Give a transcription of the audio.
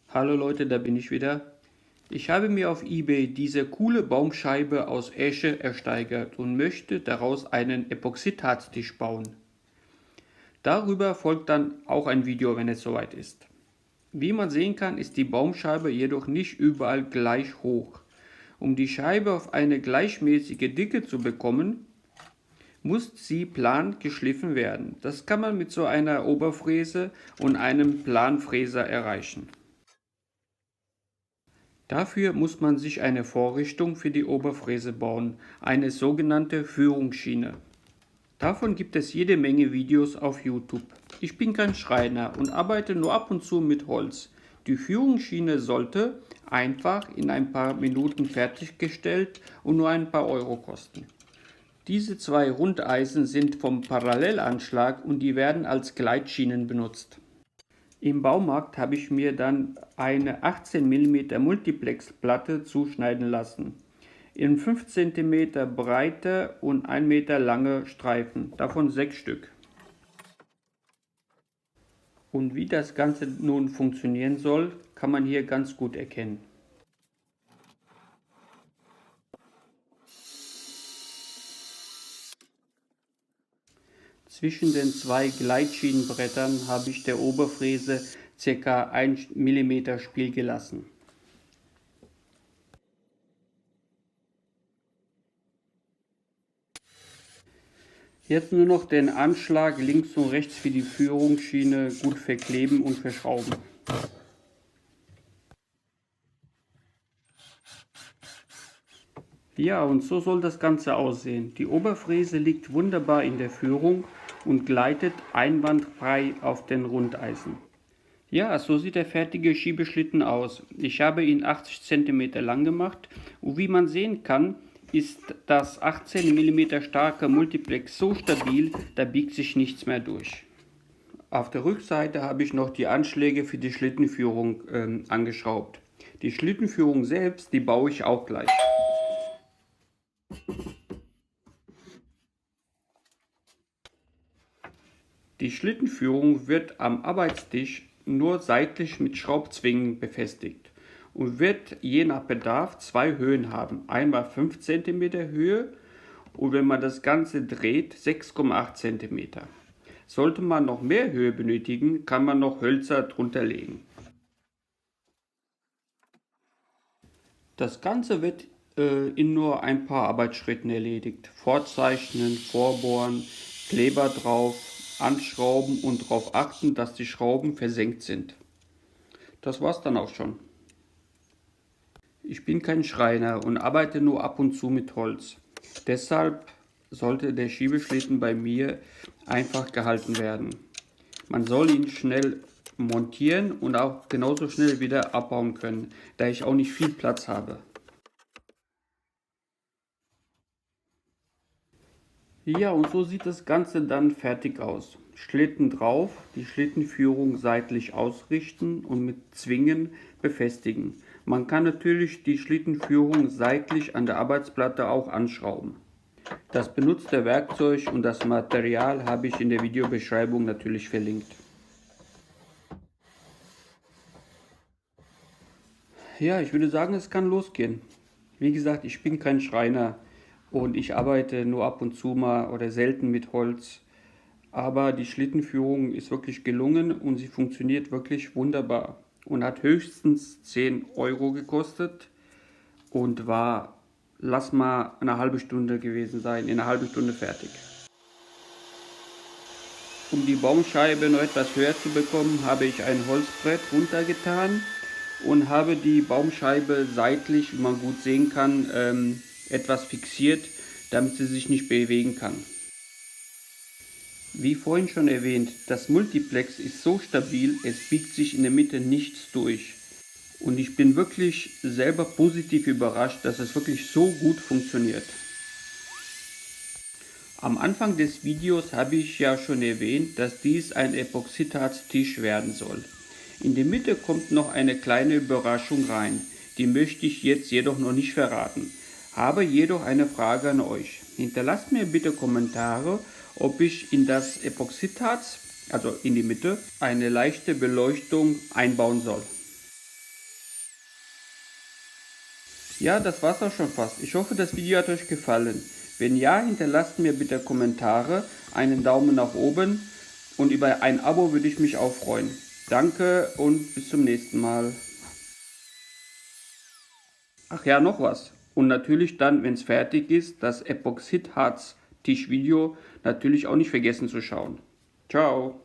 Hallo Leute, da bin ich wieder. Ich habe mir auf eBay diese coole Baumscheibe aus Esche ersteigert und möchte daraus einen Epoxidharztisch bauen. Darüber folgt dann auch ein Video, wenn es soweit ist. Wie man sehen kann, ist die Baumscheibe jedoch nicht überall gleich hoch. Um die Scheibe auf eine gleichmäßige Dicke zu bekommen, muss sie plan geschliffen werden. Das kann man mit so einer Oberfräse und einem Planfräser erreichen. Dafür muss man sich eine Vorrichtung für die Oberfräse bauen, eine sogenannte Führungsschiene. Davon gibt es jede Menge Videos auf YouTube. Ich bin kein Schreiner und arbeite nur ab und zu mit Holz. Die Führungsschiene sollte einfach in ein paar Minuten fertiggestellt und nur ein paar Euro kosten. Diese zwei Rundeisen sind vom Parallelanschlag und die werden als Gleitschienen benutzt. Im Baumarkt habe ich mir dann eine 18 mm Multiplex-Platte zuschneiden lassen. In 5 cm breite und 1 Meter lange Streifen, davon 6 Stück. Und wie das Ganze nun funktionieren soll, kann man hier ganz gut erkennen. Zwischen den zwei Gleitschienenbrettern habe ich der Oberfräse ca. 1 mm Spiel gelassen. Jetzt nur noch den Anschlag links und rechts für die Führungsschiene gut verkleben und verschrauben. Ja, und so soll das Ganze aussehen. Die Oberfräse liegt wunderbar in der Führung und gleitet einwandfrei auf den Rundeisen. Ja, so sieht der fertige Schiebeschlitten aus. Ich habe ihn 80 cm lang gemacht und wie man sehen kann, ist das 18 mm starke Multiplex so stabil, da biegt sich nichts mehr durch. Auf der Rückseite habe ich noch die Anschläge für die Schlittenführung angeschraubt. Die Schlittenführung selbst, die baue ich auch gleich. Die Schlittenführung wird am Arbeitstisch nur seitlich mit Schraubzwingen befestigt und wird je nach Bedarf zwei Höhen haben. Einmal 5 cm Höhe und wenn man das Ganze dreht 6,8 cm. Sollte man noch mehr Höhe benötigen, kann man noch Hölzer drunter legen. Das Ganze wird in nur ein paar Arbeitsschritten erledigt. Vorzeichnen, vorbohren, Kleber drauf, anschrauben und darauf achten, dass die Schrauben versenkt sind. Das war's dann auch schon. Ich bin kein Schreiner und arbeite nur ab und zu mit Holz. Deshalb sollte der Schiebeschlitten bei mir einfach gehalten werden. Man soll ihn schnell montieren und auch genauso schnell wieder abbauen können, da ich auch nicht viel Platz habe. Ja, und so sieht das Ganze dann fertig aus. Schlitten drauf, die Schlittenführung seitlich ausrichten und mit Zwingen befestigen. Man kann natürlich die Schlittenführung seitlich an der Arbeitsplatte auch anschrauben. Das benutzte Werkzeug und das Material habe ich in der Videobeschreibung natürlich verlinkt. Ja, ich würde sagen, es kann losgehen. Wie gesagt, ich bin kein Schreiner und ich arbeite nur ab und zu mal oder selten mit Holz. Aber die Schlittenführung ist wirklich gelungen und sie funktioniert wirklich wunderbar und hat höchstens 10 Euro gekostet und war, lass mal eine halbe Stunde gewesen sein, in einer halben Stunde fertig. Um die Baumscheibe noch etwas höher zu bekommen, habe ich ein Holzbrett runtergetan und habe die Baumscheibe seitlich, wie man gut sehen kann, etwas fixiert, damit sie sich nicht bewegen kann. Wie vorhin schon erwähnt, das Multiplex ist so stabil, es biegt sich in der Mitte nichts durch. Und ich bin wirklich selber positiv überrascht, dass es wirklich so gut funktioniert. Am Anfang des Videos habe ich ja schon erwähnt, dass dies ein Epoxidharztisch werden soll. In der Mitte kommt noch eine kleine Überraschung rein, die möchte ich jetzt jedoch noch nicht verraten. Habe jedoch eine Frage an euch. Hinterlasst mir bitte Kommentare, ob ich in das Epoxidharz, also in die Mitte, eine leichte Beleuchtung einbauen soll. Ja, das war's auch schon fast. Ich hoffe, das Video hat euch gefallen. Wenn ja, hinterlasst mir bitte Kommentare, einen Daumen nach oben und über ein Abo würde ich mich auch freuen. Danke und bis zum nächsten Mal. Ach ja, noch was. Und natürlich dann, wenn es fertig ist, das Epoxidharz-Tischvideo natürlich auch nicht vergessen zu schauen. Ciao.